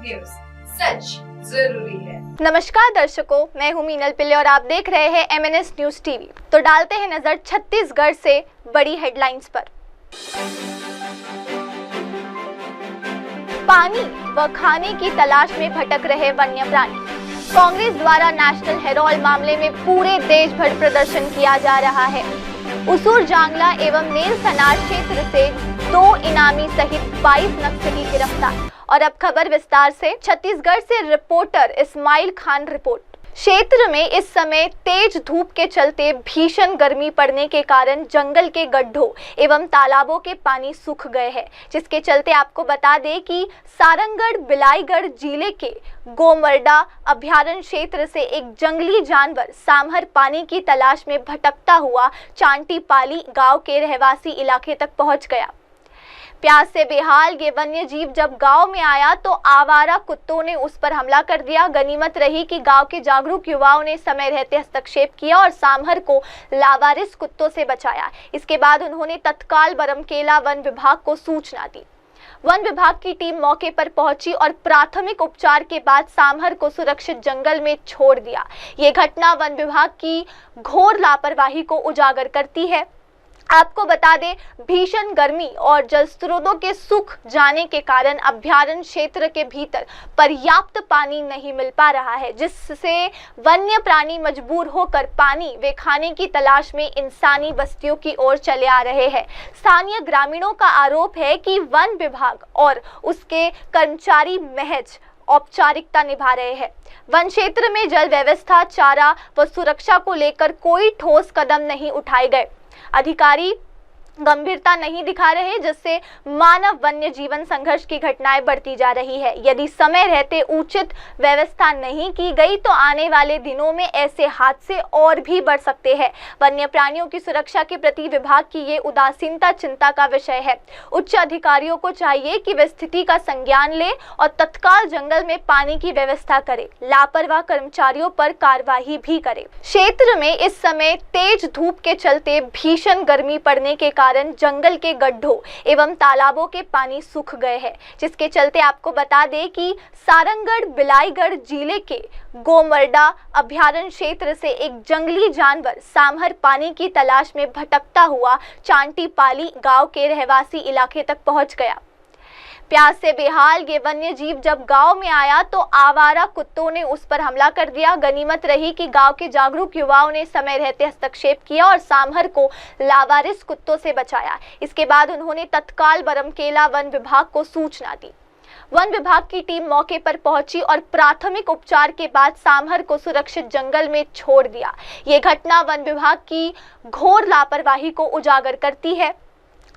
News, सच जरूरी है। नमस्कार दर्शकों, मैं हूं मीनल पिल्ले और आप देख रहे हैं MNS न्यूज टीवी। तो डालते हैं नजर छत्तीसगढ़ से बड़ी हेडलाइंस पर। पानी व खाने की तलाश में भटक रहे वन्य प्राणी। कांग्रेस द्वारा नेशनल हेरोल्ड मामले में पूरे देश भर प्रदर्शन किया जा रहा है। उसूर जांगला एवं नेल सनार क्षेत्र से 2 इनामी सहित 22 नक्सली गिरफ्तार। और अब खबर विस्तार से। छत्तीसगढ़ से रिपोर्टर इस्माइल खान रिपोर्ट। क्षेत्र में इस समय तेज धूप के चलते भीषण गर्मी पड़ने के कारण जंगल के गड्ढों एवं तालाबों के पानी सूख गए हैं, जिसके चलते आपको बता दें कि सारंगढ़ बिलाईगढ़ जिले के गोमरडा अभ्यारण्य क्षेत्र से एक जंगली जानवर सांभर पानी की तलाश में भटकता हुआ चांटीपाली गांव के रहवासी इलाके तक पहुंच गया। प्यास से बेहाल ये वन्य जीव जब गांव में आया तो आवारा कुत्तों ने उस पर हमला कर दिया। गनीमत रही कि गांव के जागरूक युवाओं ने समय रहते हस्तक्षेप किया और सांभर को लावारिस कुत्तों से बचाया। इसके बाद उन्होंने तत्काल बरमकेला वन विभाग को सूचना दी। वन विभाग की टीम मौके पर पहुंची और प्राथमिक उपचार के बाद सांभर को सुरक्षित जंगल में छोड़ दिया। ये घटना वन विभाग की घोर लापरवाही को उजागर करती है। आपको बता दें, भीषण गर्मी और जल स्रोतों के सूख जाने के कारण अभ्यारण्य क्षेत्र के भीतर पर्याप्त पानी नहीं मिल पा रहा है, जिससे वन्य प्राणी मजबूर होकर पानी व खाने की तलाश में इंसानी बस्तियों की ओर चले आ रहे हैं। स्थानीय ग्रामीणों का आरोप है कि वन विभाग और उसके कर्मचारी महज औपचारिकता निभा रहे हैं। वन क्षेत्र में जल व्यवस्था, चारा व सुरक्षा को लेकर कोई ठोस कदम नहीं उठाए गए। अधिकारी गंभीरता नहीं दिखा रहे, जिससे मानव वन्य जीवन संघर्ष की घटनाएं बढ़ती जा रही है। यदि समय रहते उचित व्यवस्था नहीं की गई तो आने वाले दिनों में ऐसे हादसे और भी बढ़ सकते हैं। वन्य प्राणियों की सुरक्षा के प्रति विभाग की ये उदासीनता चिंता का विषय है। उच्च अधिकारियों को चाहिए कि वे स्थिति का संज्ञान ले और तत्काल जंगल में पानी की व्यवस्था करे। लापरवाह कर्मचारियों पर कार्रवाई भी करे। क्षेत्र में इस समय तेज धूप के चलते भीषण गर्मी पड़ने के कारण जंगल के गड्ढों एवं तालाबों के पानी सूख गए हैं, जिसके चलते आपको बता दें कि सारंगढ़ बिलाईगढ़ जिले के गोमरडा अभ्यारण्य क्षेत्र से एक जंगली जानवर सांभर पानी की तलाश में भटकता हुआ चांटीपाली गांव के रहवासी इलाके तक पहुंच गया। प्यास से बेहाल ये वन्य जीव जब गांव में आया तो आवारा कुत्तों ने उस पर हमला कर दिया। गनीमत रही कि गांव के जागरूक युवाओं ने समय रहते हस्तक्षेप किया और सांभर को लावारिस कुत्तों से बचाया। इसके बाद उन्होंने तत्काल बरमकेला वन विभाग को सूचना दी। वन विभाग की टीम मौके पर पहुंची और प्राथमिक उपचार के बाद सांभर को सुरक्षित जंगल में छोड़ दिया। ये घटना वन विभाग की घोर लापरवाही को उजागर करती है।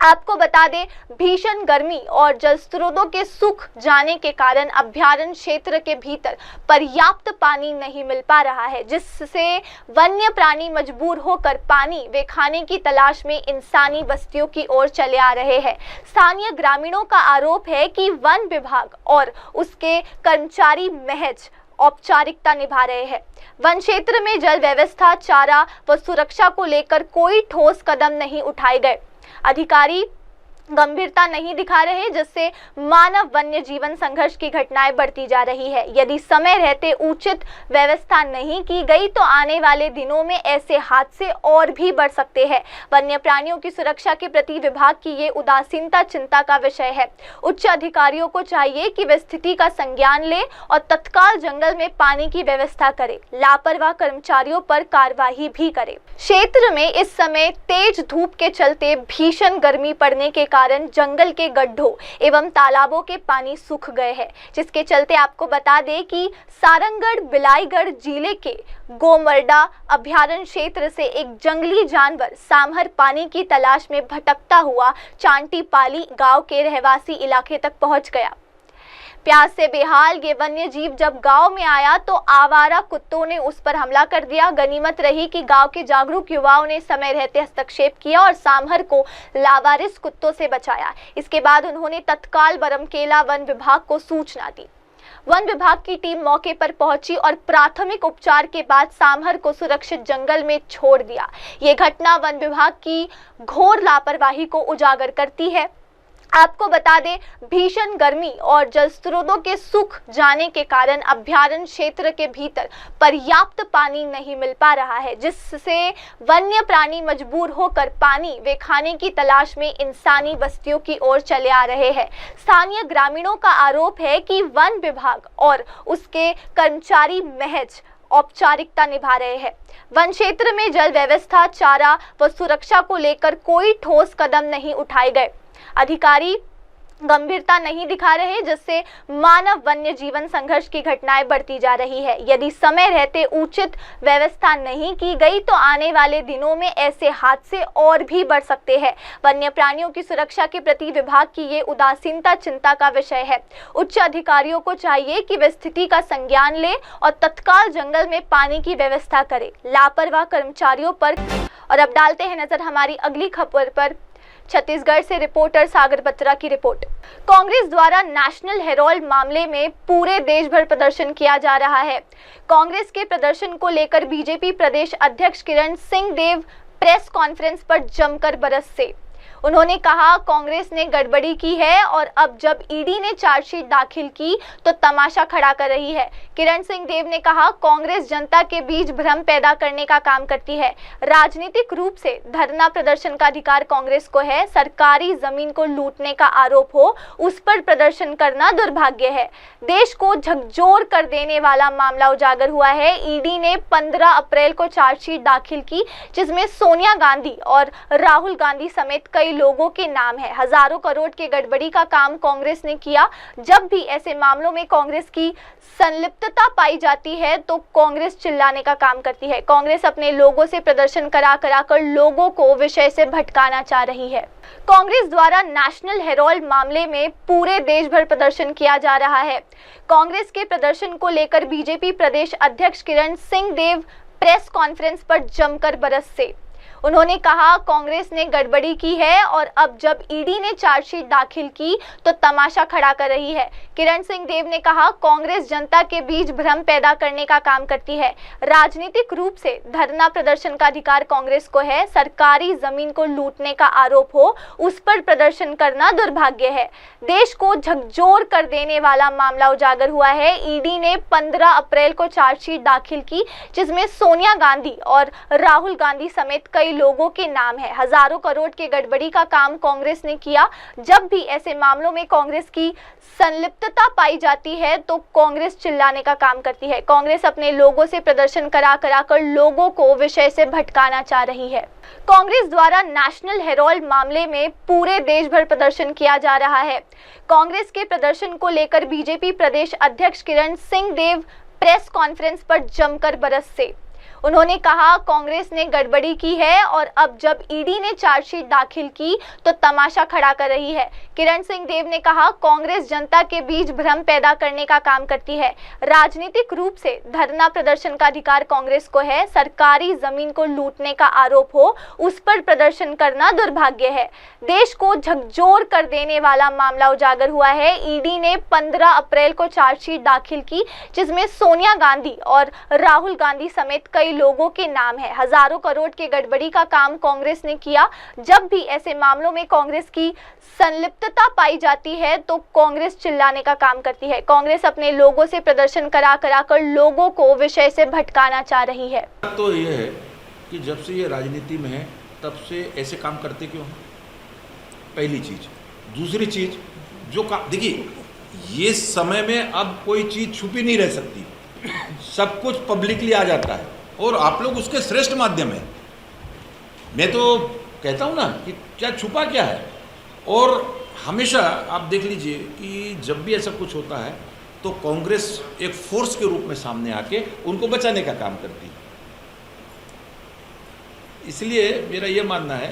आपको बता दें, भीषण गर्मी और जल स्रोतों के सूख जाने के कारण अभ्यारण्य क्षेत्र के भीतर पर्याप्त पानी नहीं मिल पा रहा है, जिससे वन्य प्राणी मजबूर होकर पानी व खाने की तलाश में इंसानी बस्तियों की ओर चले आ रहे हैं। स्थानीय ग्रामीणों का आरोप है कि वन विभाग और उसके कर्मचारी महज औपचारिकता निभा रहे हैं। वन क्षेत्र में जल व्यवस्था, चारा व सुरक्षा को लेकर कोई ठोस कदम नहीं उठाए गए। अधिकारी गंभीरता नहीं दिखा रहे, जिससे मानव वन्य जीवन संघर्ष की घटनाएं बढ़ती जा रही है। यदि समय रहते उचित व्यवस्था नहीं की गई तो आने वाले दिनों में ऐसे हादसे और भी बढ़ सकते हैं। वन्य प्राणियों की सुरक्षा के प्रति विभाग की ये उदासीनता चिंता का विषय है। उच्च अधिकारियों को चाहिए कि वे स्थिति का संज्ञान ले और तत्काल जंगल में पानी की व्यवस्था करे। लापरवाह कर्मचारियों पर कार्रवाई भी करे। क्षेत्र में इस समय तेज धूप के चलते भीषण गर्मी पड़ने के कारण जंगल के गड्ढों एवं तालाबों के पानी सूख गए हैं, जिसके चलते आपको बता दें कि सारंगढ़ बिलाईगढ़ जिले के गोमरडा अभ्यारण्य क्षेत्र से एक जंगली जानवर सांभर पानी की तलाश में भटकता हुआ चांटीपाली गांव के रहवासी इलाके तक पहुंच गया। प्यास से बेहाल ये वन्य जीव जब गांव में आया तो आवारा कुत्तों ने उस पर हमला कर दिया। गनीमत रही कि गांव के जागरूक युवाओं ने समय रहते हस्तक्षेप किया और सांभर को लावारिस कुत्तों से बचाया। इसके बाद उन्होंने तत्काल बरमकेला वन विभाग को सूचना दी। वन विभाग की टीम मौके पर पहुंची और प्राथमिक उपचार के बाद सांभर को सुरक्षित जंगल में छोड़ दिया। ये घटना वन विभाग की घोर लापरवाही को उजागर करती है। आपको बता दें, भीषण गर्मी और जल स्रोतों के सूख जाने के कारण अभयारण्य क्षेत्र के भीतर पर्याप्त पानी नहीं मिल पा रहा है, जिससे वन्य प्राणी मजबूर होकर पानी व खाने की तलाश में इंसानी बस्तियों की ओर चले आ रहे हैं। स्थानीय ग्रामीणों का आरोप है कि वन विभाग और उसके कर्मचारी महज औपचारिकता निभा रहे हैं। वन क्षेत्र में जल व्यवस्था, चारा व सुरक्षा को लेकर कोई ठोस कदम नहीं उठाए गए। अधिकारी गंभीरता नहीं दिखा रहे, जिससे मानव वन्य जीवन संघर्ष की घटनाएं बढ़ती जा रही है। यदि समय रहते उचित व्यवस्था नहीं की गई तो आने वाले दिनों में ऐसे हादसे और भी बढ़ सकते हैं। वन्य प्राणियों की सुरक्षा के प्रति विभाग की ये उदासीनता चिंता का विषय है। उच्च अधिकारियों को चाहिए कि वे स्थिति का संज्ञान ले और तत्काल जंगल में पानी की व्यवस्था करे। लापरवाह कर्मचारियों पर। और अब डालते हैं नजर हमारी अगली खबर पर। छत्तीसगढ़ से रिपोर्टर सागर बत्रा की रिपोर्ट। कांग्रेस द्वारा नेशनल हेरोल्ड मामले में पूरे देश भर प्रदर्शन किया जा रहा है। कांग्रेस के प्रदर्शन को लेकर बीजेपी प्रदेश अध्यक्ष किरण सिंह देव प्रेस कॉन्फ्रेंस पर जमकर बरसे। उन्होंने कहा, कांग्रेस ने गड़बड़ी की है और अब जब ईडी ने चार्जशीट दाखिल की तो तमाशा खड़ा कर रही है। किरण सिंह देव ने कहा, कांग्रेस जनता के बीच भ्रम पैदा करने का काम करती है। राजनीतिक रूप से धरना प्रदर्शन का अधिकार कांग्रेस को है। सरकारी जमीन को लूटने का आरोप हो, उस पर प्रदर्शन करना दुर्भाग्य है। देश को झकझोर कर देने वाला मामला उजागर हुआ है। ईडी ने 15 अप्रैल को चार्जशीट दाखिल की, जिसमें सोनिया गांधी और राहुल गांधी समेत कई लोगों के नाम है। हजारों करोड़ के गड़बड़ी का काम कांग्रेस ने किया। जब भी ऐसे मामलों में कांग्रेस की संलिप्तता पाई जाती है तो कांग्रेस चिल्लाने का काम करती है। कांग्रेस अपने लोगों से प्रदर्शन करा कर लोगों को विषय से भटकाना चाह रही है। कांग्रेस द्वारा नेशनल हेरोल्ड मामले में पूरे देश भर प्रदर्शन किया जा रहा है। कांग्रेस के प्रदर्शन को लेकर बीजेपी प्रदेश अध्यक्ष किरण सिंह देव प्रेस कॉन्फ्रेंस पर जमकर बरसे। उन्होंने कहा, कांग्रेस ने गड़बड़ी की है और अब जब ईडी ने चार्जशीट दाखिल की तो तमाशा खड़ा कर रही है। किरण सिंह देव ने कहा, कांग्रेस जनता के बीच भ्रम पैदा करने का काम करती है। राजनीतिक रूप से धरना प्रदर्शन का अधिकार कांग्रेस को है। सरकारी जमीन को लूटने का आरोप हो, उस पर प्रदर्शन करना दुर्भाग्य है। देश को झकझोर कर देने वाला मामला उजागर हुआ है। ईडी ने 15 अप्रैल को चार्जशीट दाखिल की, जिसमें सोनिया गांधी और राहुल गांधी समेत कई लोगों के नाम है। हजारों करोड़ के गड़बड़ी का काम कांग्रेस ने किया। जब भी ऐसे मामलों में कांग्रेस की संलिप्तता पाई जाती है तो कांग्रेस चिल्लाने का काम करती है। कांग्रेस अपने लोगों से प्रदर्शन करा कर लोगों को विषय से भटकाना चाह रही है। कांग्रेस द्वारा नेशनल हेरोल्ड मामले में पूरे देश भर प्रदर्शन किया जा रहा है। कांग्रेस के प्रदर्शन को लेकर बीजेपी प्रदेश अध्यक्ष किरण सिंह देव प्रेस कॉन्फ्रेंस पर जमकर बरसे। उन्होंने कहा, कांग्रेस ने गड़बड़ी की है और अब जब ईडी ने चार्जशीट दाखिल की तो तमाशा खड़ा कर रही है। किरण सिंह देव ने कहा, कांग्रेस जनता के बीच भ्रम पैदा करने का काम करती है। राजनीतिक रूप से धरना प्रदर्शन का अधिकार कांग्रेस को है। सरकारी जमीन को लूटने का आरोप हो, उस पर प्रदर्शन करना दुर्भाग्य है। देश को झकझोर कर देने वाला मामला उजागर हुआ है। ईडी ने 15 अप्रैल को चार्जशीट दाखिल की, जिसमें सोनिया गांधी और राहुल गांधी समेत कई लोगों के नाम है। हजारों करोड़ के गड़बड़ी का काम कांग्रेस ने किया। जब भी ऐसे मामलों में कांग्रेस की संलिप्तता पाई जाती है तो कांग्रेस चिल्लाने का काम करती है। कांग्रेस अपने लोगों से प्रदर्शन करा कर लोगों को विषय से भटकाना चाह रही है। तो ये है कि जब से ये राजनीति में है तब से ऐसे काम करते क्यों हैं? पहली चीज। दूसरी चीज, जो देखिए, ये समय में अब कोई चीज छुपी नहीं रह सकती, सब कुछ पब्लिकली आ जाता है और आप लोग उसके श्रेष्ठ माध्यम है। मैं तो कहता हूँ ना कि क्या छुपा क्या है। और हमेशा आप देख लीजिए कि जब भी ऐसा कुछ होता है तो कांग्रेस एक फोर्स के रूप में सामने आके उनको बचाने का काम करती है। इसलिए मेरा ये मानना है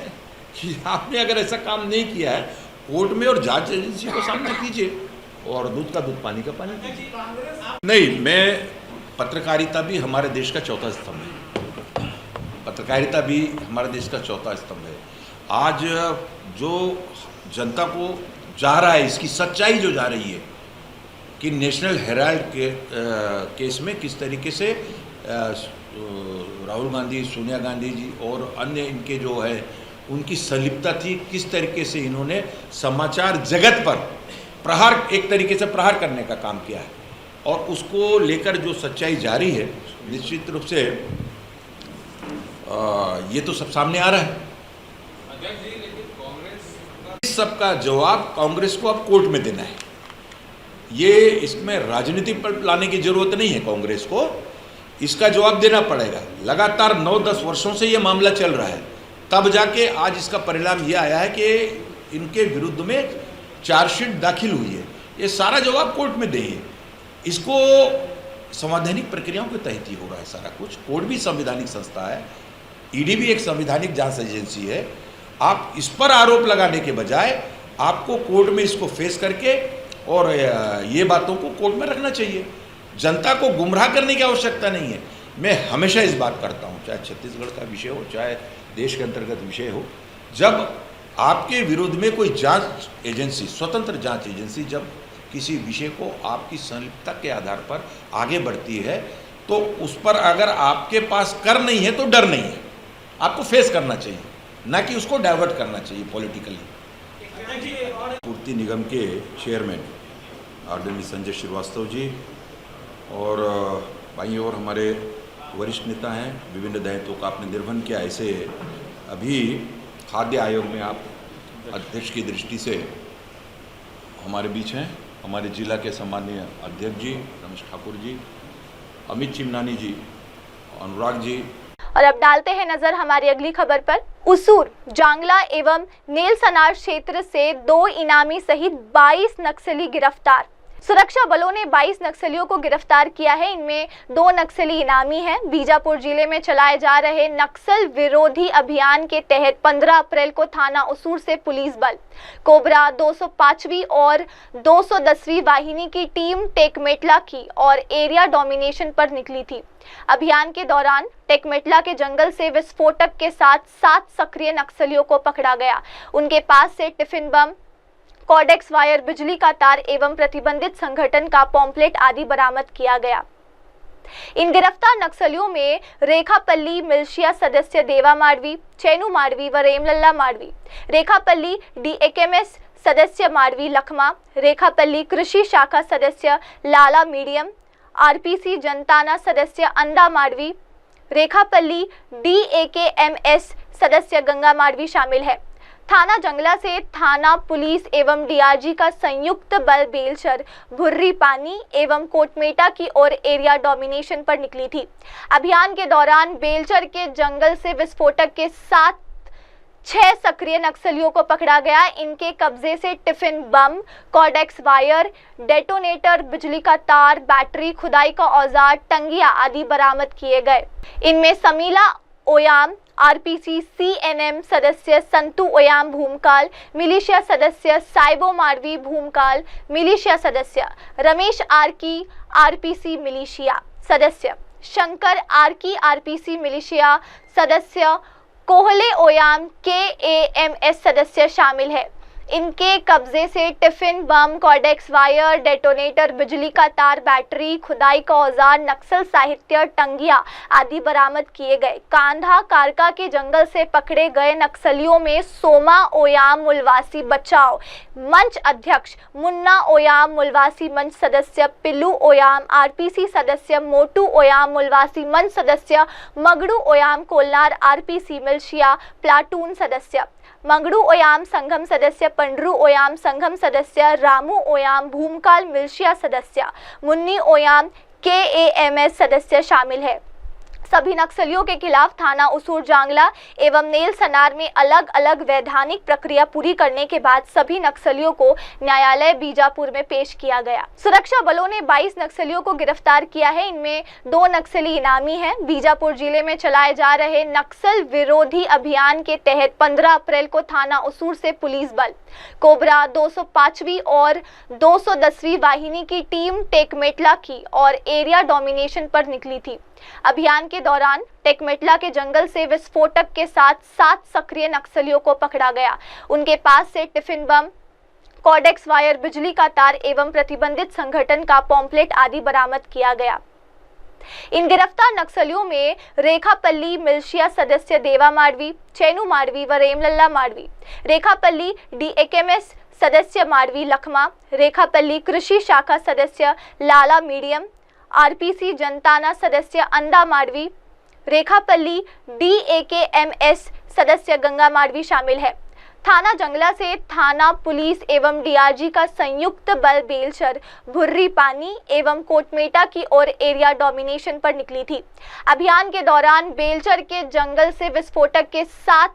कि आपने अगर ऐसा काम नहीं किया है, कोर्ट में और जांच एजेंसी को सामने कीजिए और दूध का दूध पानी का पानी कीजिए। नहीं, मैं पत्रकारिता भी हमारे देश का चौथा स्तंभ है। पत्रकारिता भी हमारे देश का चौथा स्तंभ है। आज जो जनता को जा रहा है, इसकी सच्चाई जो जा रही है कि नेशनल हेराल्ड के केस में किस तरीके से राहुल गांधी, सोनिया गांधी जी और अन्य इनके जो है उनकी संलिप्तता थी, किस तरीके से इन्होंने समाचार जगत पर प्रहार, एक तरीके से प्रहार करने का काम किया है, और उसको लेकर जो सच्चाई जारी है निश्चित रूप से ये तो सब सामने आ रहा है। इस सब का जवाब कांग्रेस को अब कोर्ट में देना है। ये इसमें राजनीति पर लाने की जरूरत नहीं है, कांग्रेस को इसका जवाब देना पड़ेगा। लगातार 9-10 वर्षों से ये मामला चल रहा है, तब जाके आज इसका परिणाम ये आया है कि इनके विरुद्ध में चार्जशीट दाखिल हुई है। ये सारा जवाब कोर्ट में देंगे। इसको संवैधानिक प्रक्रियाओं के तहत ही हो रहा है सारा कुछ। कोर्ट भी संवैधानिक संस्था है, ईडी भी एक संवैधानिक जांच एजेंसी है। आप इस पर आरोप लगाने के बजाय आपको कोर्ट में इसको फेस करके और ये बातों को कोर्ट में रखना चाहिए। जनता को गुमराह करने की आवश्यकता नहीं है। मैं हमेशा इस बात करता हूँ, चाहे छत्तीसगढ़ का विषय हो, चाहे देश के अंतर्गत विषय हो, जब आपके विरुद्ध में कोई जांच एजेंसी, स्वतंत्र जांच एजेंसी जब किसी विषय को आपकी संलिप्तता के आधार पर आगे बढ़ती है, तो उस पर अगर आपके पास कर नहीं है तो डर नहीं है, आपको फेस करना चाहिए, ना कि उसको डाइवर्ट करना चाहिए पॉलिटिकली। पूर्ति निगम के चेयरमैन आदरणीय संजय श्रीवास्तव जी और बाईं ओर हमारे वरिष्ठ नेता हैं, विभिन्न दायित्वों का आपने निर्वहन किया। ऐसे अभी खाद्य आयोग में आप अध्यक्ष की दृष्टि से हमारे बीच हैं, हमारे जिला के सम्माननीय अध्यक्ष जी रमेश ठाकुर जी, अमित चिमनानी जी, अनुराग जी। और अब डालते हैं नजर हमारी अगली खबर पर। उसूर, जांगला एवं नेलसनार क्षेत्र से 2 इनामी सहित 22 नक्सली गिरफ्तार। सुरक्षा बलों ने 22 नक्सलियों को गिरफ्तार किया है। इनमें 2 नक्सली इनामी हैं। बीजापुर जिले में चलाए जा रहे नक्सल विरोधी अभियान के तहत 15 अप्रैल को थाना उसूर से पुलिस बल, कोबरा 205वीं और 210वीं वाहिनी की टीम टेकमेटला की और एरिया डोमिनेशन पर निकली थी। अभियान के दौरान टेकमेटला के जंगल से विस्फोटक के साथ 7 सक्रिय नक्सलियों को पकड़ा गया। उनके पास से टिफिन बम, कॉर्डेक्स वायर, बिजली का तार एवं प्रतिबंधित संगठन का पॉम्पलेट आदि बरामद किया गया। इन गिरफ्तार नक्सलियों में रेखापल्ली मिलिशिया सदस्य देवा माडवी, चैनू माडवी व रेमलल्ला माडवी, रेखापल्ली DAKMS सदस्य माडवी लखमा, रेखापल्ली कृषि शाखा सदस्य लाला मीडियम, RPC जनताना सदस्य अंदा माडवी, रेखापल्ली DAKMS सदस्य गंगा माडवी शामिल है। थाना जंगला से थाना पुलिस एवं DRG का संयुक्त बल बेलचर, भुर्री पानी एवं कोटमेटा की ओर एरिया डोमिनेशन पर निकली थी। अभियान के दौरान बेलचर के जंगल से विस्फोटक के साथ 6 सक्रिय नक्सलियों को पकड़ा गया। इनके कब्जे से tiffin bomb, Cordtex wire, detonator, बिजली का तार, बैटरी, खुदाई का औजार, टंगिया आदि बरामद किए गए। इनमें समीला ओयाम, RPC CNM सदस्य संतु ओयाम भूमकाल, मिलिशिया सदस्य साइबो माडवी भूमकाल, मिलिशिया सदस्य रमेश आर्की RPC मिलिशिया सदस्य, शंकर आर्की RPC मिलिशिया सदस्य, कोहले ओयाम KAMS सदस्य शामिल है। इनके कब्जे से tiffin bomb, Cordtex wire, detonator, बिजली का तार, बैटरी, खुदाई का औजार, नक्सल साहित्य, टंगिया आदि बरामद किए गए। कांधा कारका के जंगल से पकड़े गए नक्सलियों में सोमा ओयाम मुलवासी बचाओ मंच अध्यक्ष, मुन्ना ओयाम मुलवासी मंच सदस्य, पिल्लू ओयाम RPC सदस्य, मोटू ओयाम मुलवासी मंच सदस्य, मगड़ू ओयाम कोलनार RPC मिलिशिया प्लाटून सदस्य, मंगड़ू ओयाम संघम सदस्य, पंडरू ओयाम संघम सदस्य, रामू ओयाम भूमकाल मिलिशिया सदस्य, मुन्नी ओयाम KAMS सदस्य शामिल है। सभी नक्सलियों के खिलाफ थाना उसूर जांगला एवं नेलसनार में अलग अलग वैधानिक प्रक्रिया पूरी करने के बाद सभी नक्सलियों को न्यायालय बीजापुर में पेश किया गया। सुरक्षा बलों ने 22 नक्सलियों को गिरफ्तार किया है। इनमें 2 नक्सली इनामी हैं। बीजापुर जिले में चलाए जा रहे नक्सल विरोधी अभियान के तहत 15 अप्रैल को थाना उसूर से पुलिस बल, कोबरा 205वीं और 210वीं वाहिनी की टीम टेकमेटला की और एरिया डोमिनेशन पर निकली थी। अभियान के दौरान टेकमेटला के जंगल से विस्फोटक के साथ 7 सक्रिय नक्सलियों को पकड़ा गया। उनके पास से टिफिन बम, कॉर्डेक्स वायर, बिजली का तार एवं प्रतिबंधित संगठन का पॉम्पलेट आदि बरामद किया गया। इन गिरफ्तार नक्सलियों में रेखापल्ली मिलिशिया सदस्य देवा माडवी, चैनू माडवी व रेमलल्ला माडवी, रेखापल्ली DAKMS सदस्य माडवी लखमा, रेखापल्ली कृषि शाखा सदस्य लाला मीडियम, RPC जनताना सदस्य अंदा माडवी, रेखापल्ली DAKMS सदस्य गंगा माडवी शामिल है। थाना जंगला से थाना पुलिस एवं DRG का संयुक्त बल बेलचर, भुर्री पानी एवं कोटमेटा की ओर एरिया डोमिनेशन पर निकली थी। अभियान के दौरान बेलचर के जंगल से विस्फोटक के साथ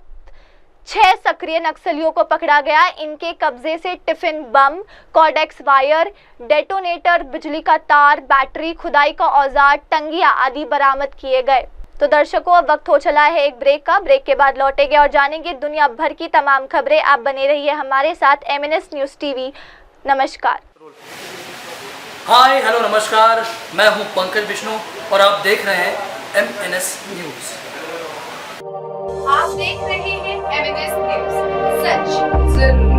6 सक्रिय नक्सलियों को पकड़ा गया। इनके कब्जे से tiffin bomb, Cordtex wire, detonator, बिजली का तार, बैटरी, खुदाई का औजार, टंगिया आदि बरामद किए गए। तो दर्शकों, अब वक्त हो चला है एक ब्रेक का। ब्रेक के बाद लौटेंगे और जानेंगे दुनिया भर की तमाम खबरें। आप बने रहिए हमारे साथ MNS न्यूज़ TV। नमस्कार। हाय हेलो नमस्कार, मैं हूं पंकज विष्णु और आप देख रहे हैं MNS न्यूज़। आप देख रहे हैं MNS न्यूज़, सच जरूरी।